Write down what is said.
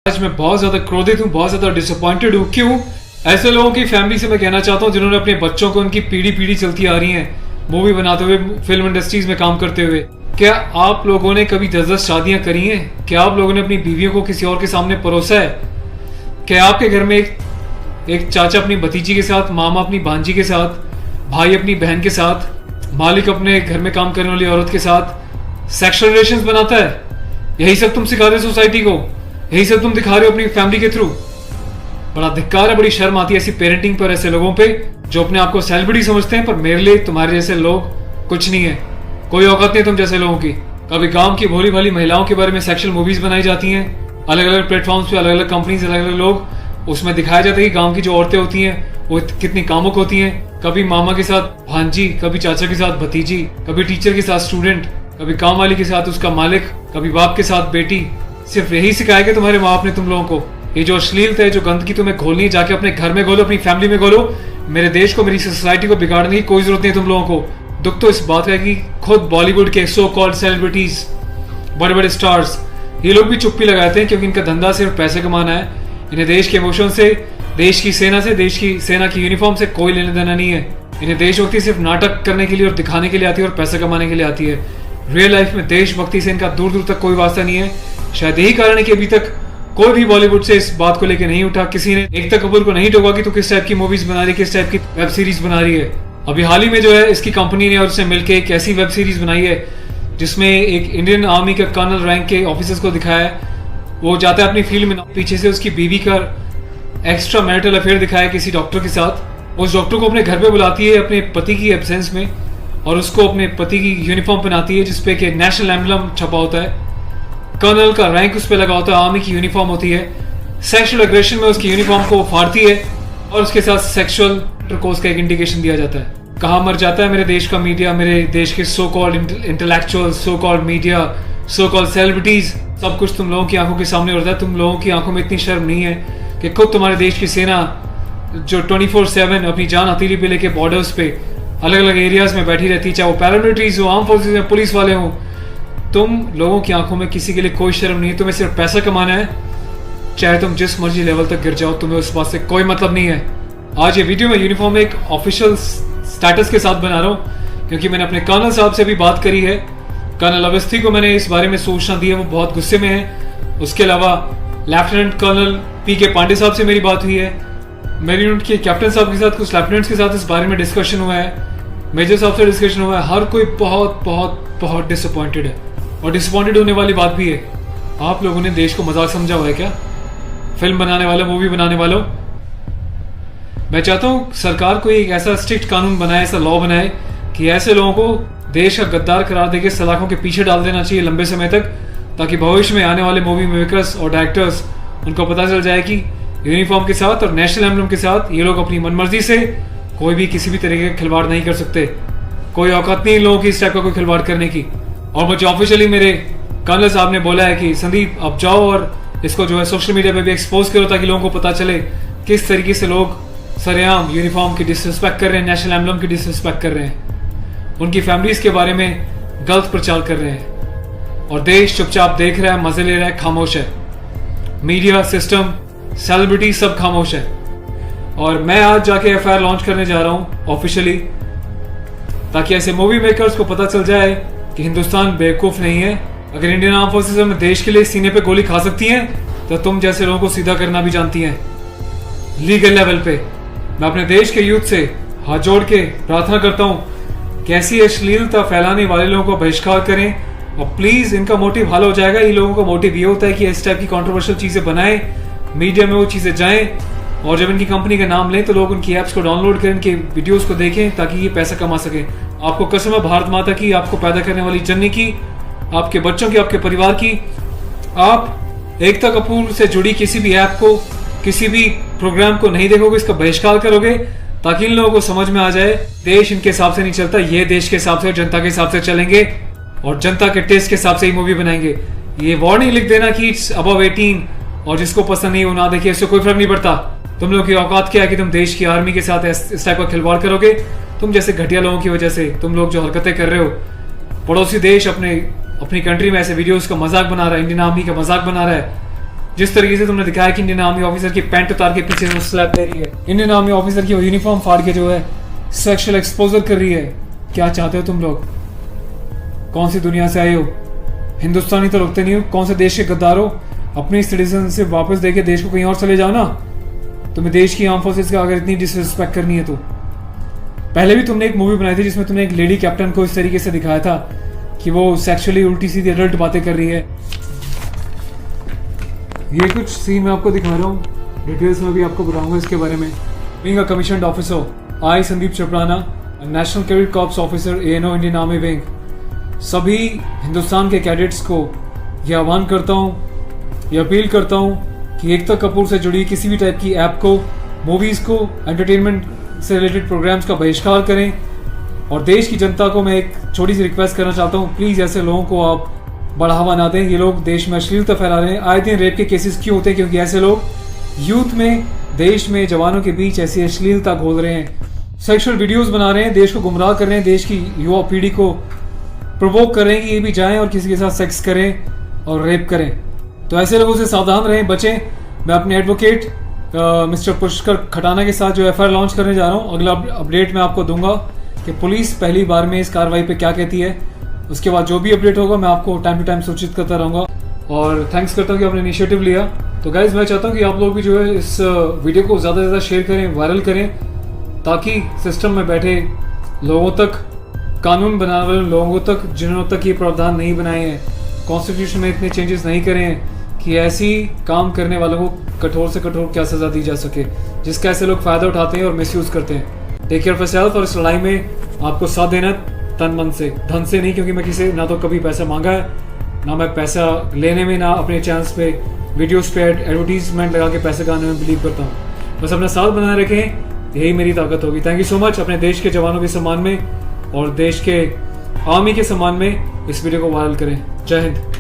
आज मैं बहुत ज्यादा क्रोधित हूँ, बहुत ज्यादा डिसअपॉइंटेड हूँ। क्यों? ऐसे लोगों की फैमिली से मैं कहना चाहता हूँ जिन्होंने अपने बच्चों को उनकी पीढ़ी पीढ़ी चलती आ रही है मूवी बनाते हुए, फिल्म इंडस्ट्रीज में काम करते हुए। क्या आप लोगों ने कभी 10-10 शादियां करी हैं? क्या आप लोगों ने अपनी बीवियों को किसी और के सामने परोसा है? क्या आपके घर में एक चाचा अपनी भतीजी के साथ, मामा अपनी भांजी के साथ, भाई अपनी बहन के साथ, मालिक अपने घर में काम करने वाली औरत के साथ सेक्सुअल रिलेशंस बनाता है? यही सब तुम सिखा रहे हो सोसाइटी को? यही सब तुम दिखा रहे हो अपनी फैमिली के थ्रू? बड़ा धिक्कार है, बड़ी शर्म आती है ऐसी पेरेंटिंग पर, ऐसे लोगों पे जो अपने आप को सेलिब्रिटी समझते हैं। पर मेरे लिए तुम्हारे जैसे लोग कुछ नहीं है, कोई औकात नहीं तुम जैसे लोगों की। कभी गांव की भोली भाली महिलाओं के बारे में सेक्सुअल मूवीज बनाई जाती हैं, अलग अलग प्लेटफॉर्म्स पे, अलग अलग कंपनीज, अलग अलग लोग, उसमें दिखाया जाता है कि गांव की जो औरतें होती हैं वो कितनी कामुक होती हैं। कभी मामा के साथ भांजी, कभी चाचा के साथ भतीजी, कभी टीचर के साथ स्टूडेंट, कभी काम वाली के साथ उसका मालिक, कभी बाप के साथ बेटी। सिर्फ यही सिखाया कि तुम्हारे माँ बाप ने तुम लोगों को? ये जो अश्लीलता है, जो गंदगी तुम्हें खोलनी है, जाके अपने घर में खोलो, अपनी फैमिली में खोलो। मेरे देश को, मेरी सोसाइटी को बिगाड़ने की कोई जरूरत नहीं है तुम लोगों को। दुख तो इस बात का है कि खुद बॉलीवुड के सो कॉल्ड सेलिब्रिटीज, बड़े बड़े स्टार्स, ये लोग भी चुप्पी लगाते हैं क्योंकि इनका धंधा सिर्फ पैसे कमाना है। इन्हें देश के इमोशन से, देश की सेना से, देश की सेना की यूनिफॉर्म से कोई लेना देना नहीं है। इन्हें देशभक्ति सिर्फ नाटक करने के लिए और दिखाने के लिए आती है और पैसा कमाने के लिए आती है। रियल लाइफ में देशभक्ति से इनका दूर दूर तक कोई वास्ता नहीं है। शायद यही कारण है कि अभी तक कोई भी बॉलीवुड से इस बात को लेकर नहीं उठा, किसी ने एकता कपूर को नहीं टोका कि तू किस टाइप की मूवीज बना रही है, किस टाइप की वेब सीरीज बना रही है। अभी हाल ही में जो है इसकी कंपनी ने और उसने मिलकर एक ऐसी वेब सीरीज बनाई है जिसमें एक इंडियन आर्मी के कर्नल रैंक के ऑफिसर्स को दिखाया है। वो जाता है अपनी फील्ड में, पीछे से उसकी बीवी का एक्स्ट्रा मैरिटल अफेयर दिखाया है किसी डॉक्टर के साथ। उस डॉक्टर को अपने घर पे बुलाती है अपने पति की एब्सेंस में और उसको अपने पति की यूनिफॉर्म पहनाती है जिसपे कि नेशनल एम्बलम छपा होता है, कर्नल का रैंक उस पर लगा होता है, आर्मी की यूनिफॉर्म होती है। सेक्सुअल एग्रेशन में उसकी यूनिफॉर्म को फाड़ती है और उसके साथ सेक्सुअल इंटरकोर्स का एक इंडिकेशन दिया जाता है। कहाँ मर जाता है मेरे देश का मीडिया, मेरे देश के so called intellectual, so called media, so called celebrities. सब कुछ तुम लोगों की आंखों के सामने होता है। तुम लोगों की आंखों में इतनी शर्म नहीं है कि खुद तुम्हारे देश की सेना जो 24/7 अपनी जान हथेली पे लेके बॉर्डर्स पे अलग अलग एरियाज में बैठी रहती है, चाहे वो पैरामिलिट्रीज हो, आर्म फोर्सेज में पुलिस वाले हों, तुम लोगों की आंखों में किसी के लिए कोई शर्म नहीं है। तुम्हें सिर्फ पैसा कमाना है, चाहे तुम जिस मर्जी लेवल तक गिर जाओ, तुम्हें उस बात से कोई मतलब नहीं है। आज ये वीडियो में यूनिफॉर्म एक ऑफिशियल स्टेटस के साथ बना रहा हूँ क्योंकि मैंने अपने कर्नल साहब से भी बात करी है। कर्नल अवस्थी को मैंने इस बारे में सूचना दी है, वो बहुत गुस्से में है। उसके अलावा लेफ्टिनेंट कर्नल पी.के. पांडे साहब से मेरी बात हुई है। मेरी यूनिट के कैप्टन साहब के साथ, कुछ लेफ्टिनेंट्स के साथ इस बारे में डिस्कशन हुआ है, मेजर साहब से डिस्कशन हुआ है। हर कोई बहुत बहुत बहुत डिसअपॉइंटेड है और डिसअपॉइंटेड होने वाली बात भी है। आप लोगों ने देश को मजाक समझा हुआ है क्या? फिल्म बनाने वालों, मूवी बनाने वालों, मैं चाहता हूँ सरकार को एक ऐसा स्ट्रिक्ट कानून बनाए, ऐसा लॉ बनाए कि ऐसे लोगों को देश का गद्दार करार देके सलाखों के पीछे डाल देना चाहिए लंबे समय तक, ताकि भविष्य में आने वाले मूवी मेकर्स और डायरेक्टर्स उनको पता चल जाए कि यूनिफॉर्म के साथ और नेशनल एम्बलम के साथ ये लोग अपनी मनमर्जी से कोई भी किसी भी तरीके का खिलवाड़ नहीं कर सकते। कोई औकात नहीं इन लोगों की इस टाइप का कोई खिलवाड़ करने की। और मुझे ऑफिशियली मेरे कर्नल साहब ने बोला है कि संदीप अब जाओ और इसको जो है सोशल मीडिया पे भी एक्सपोज करो ताकि लोगों को पता चले किस तरीके से लोग सरेआम यूनिफॉर्म की डिसरिस्पेक्ट कर रहे हैं, नेशनल एम्बलम की डिसरिस्पेक्ट कर रहे हैं, उनकी फैमिलीज के बारे में गलत प्रचार कर रहे हैं और देश चुपचाप देख रहा है, मजे ले रहा है, खामोश है। मीडिया, सिस्टम, सेलिब्रिटी सब खामोश है। और मैं आज जाके एफआईआर लॉन्च करने जा रहा हूं ऑफिशियली, ताकि ऐसे मूवी मेकर्स को पता चल जाए कि हिंदुस्तान बेवकूफ नहीं है। अगर इंडियन आर्म फोर्सेस में देश के लिए सीने पे गोली खा सकती हैं तो तुम जैसे लोगों को सीधा करना भी जानती हैं लीगल लेवल पे। मैं अपने देश के यूथ से हाथ जोड़ के प्रार्थना करता हूं कि ऐसी अश्लीलता फैलाने वाले लोगों को बहिष्कार करें और प्लीज, इनका मोटिव हल हो जाएगा। इन लोगों का मोटिव ये होता है कि इस टाइप की कंट्रोवर्शियल चीजें बनाएं, मीडिया में वो चीजें जाएं और जब इनकी कंपनी का नाम लें तो लोग उनकी ऐप्स को डाउनलोड करें, इनके वीडियोस को देखें ताकि ये पैसा कमा सकें। आपको कसम है भारत माता की, आपको पैदा करने वाली जननी की, आपके बच्चों की, आपके परिवार की, आप एकता कपूर से जुड़ी किसी भी ऐप को, किसी भी प्रोग्राम को नहीं देखोगे, इसका बहिष्कार करोगे ताकि इन लोगों को समझ में आ जाए देश इनके हिसाब से नहीं चलता, ये देश के हिसाब से, जनता के हिसाब से चलेंगे और जनता के टेस्ट के हिसाब से ही मूवी बनाएंगे। ये वार्निंग लिख देना कि इट्स अबव 18 और जिसको पसंद नहीं वो ना देखिए, इससे कोई फर्क नहीं पड़ता। तुम लोग की औकात क्या है कि तुम देश की आर्मी के साथ इस टाइप का खिलवाड़ करोगे? तुम जैसे घटिया लोगों की वजह से तुम लोग जो हरकतें कर रहे हो, पड़ोसी देश अपनी कंट्री में ऐसे वीडियोस का मजाक बना रहा है, इंडियन आर्मी का मजाक बना रहा है, जिस तरीके से तुमने दिखाया कि इंडियन आर्मी ऑफिसर की पैंट उतार के पीछे से स्लैप दे रही है, इंडियन आर्मी ऑफिसर की यूनिफॉर्म फाड़ के जो है सेक्सुअल एक्सपोजर कर रही है, क्या चाहते हो तुम लोग? कौन सी दुनिया से आए हो? हिंदुस्तानी तो लगते नहीं हो, कौन से देश के गद्दार हो? अपनी सिटीजनशिप वापस देके देश को कहीं और चले जाओ ना। तुम्हें देश की आर्म फोर्सेस का अगर इतनी डिसरिस्पेक्ट करनी है तो। पहले भी तुमने एक मूवी बनाई थी जिसमें तुमने एक लेडी कैप्टन को इस तरीके से दिखाया था कि वो सेक्सुअली उल्टी सीधी एडल्ट बातें कर रही है। ये कुछ सीन मैं आपको दिखा रहा हूँ, डिटेल्स में भी आपको बताऊंगा इसके बारे में। Being a commissioned officer, I Sandeep चपराना, national cadet corps officer ANO Indian army wing, सभी हिंदुस्तान के कैडेट्स को यह आह्वान करता हूँ, यह अपील करता हूँ कि एकता कपूर से जुड़ी किसी भी टाइप की ऐप को, मूवीज़ को, एंटरटेनमेंट से रिलेटेड प्रोग्राम्स का बहिष्कार करें। और देश की जनता को मैं एक छोटी सी रिक्वेस्ट करना चाहता हूँ, प्लीज़ ऐसे लोगों को आप बढ़ावा ना दें। ये लोग देश में अश्लीलता फैला रहे हैं। आए दिन रेप के केसेस क्यों होते हैं? क्योंकि ऐसे लोग यूथ में, देश में, जवानों के बीच ऐसी अश्लीलता घोल रहे हैं, सेक्सुअल वीडियोस बना रहे हैं, देश को गुमराह कर रहे हैं, देश की युवा पीढ़ी को प्रोवोक कर रहे हैं कि ये भी जाएं और किसी के साथ सेक्स करें और रेप करें। तो ऐसे लोगों से सावधान रहें, बचें। मैं अपने एडवोकेट मिस्टर पुष्कर खटाना के साथ जो FIR लॉन्च करने जा रहा हूँ, अगला अपडेट मैं आपको दूंगा कि पुलिस पहली बार में इस कार्रवाई पे क्या कहती है। उसके बाद जो भी अपडेट होगा मैं आपको टाइम टू टाइम सूचित करता रहूँगा। और थैंक्स करता हूँ कि आपने इनिशिएटिव लिया। तो गाइज मैं चाहता हूँ कि आप लोग भी जो है इस वीडियो को ज़्यादा से ज़्यादा शेयर करें, वायरल करें, ताकि सिस्टम में बैठे लोगों तक, कानून बनाने वाले लोगों तक, जिन्होंने तक ये प्रावधान नहीं बनाए हैं, कॉन्स्टिट्यूशन में इतने चेंजेस नहीं करे हैं कि ऐसी काम करने वालों को कठोर से कठोर क्या सज़ा दी जा सके, जिसका ऐसे लोग फ़ायदा उठाते हैं और मिसयूज़ करते हैं। Take care of yourself. और इस लड़ाई में आपको साथ देना तन मन से, धन से नहीं, क्योंकि मैं किसी ना तो कभी पैसा मांगा है, ना मैं पैसा लेने में, ना अपने चैनल्स पे वीडियोस पे एडवर्टीजमेंट लगा के पैसे कमाने में बिलीव करता हूँ। बस अपना साथ बनाए रखें, यही मेरी ताकत होगी। Thank you so much. अपने देश के जवानों के सम्मान में और देश के आर्मी के सम्मान में इस वीडियो को वायरल करें। जय हिंद।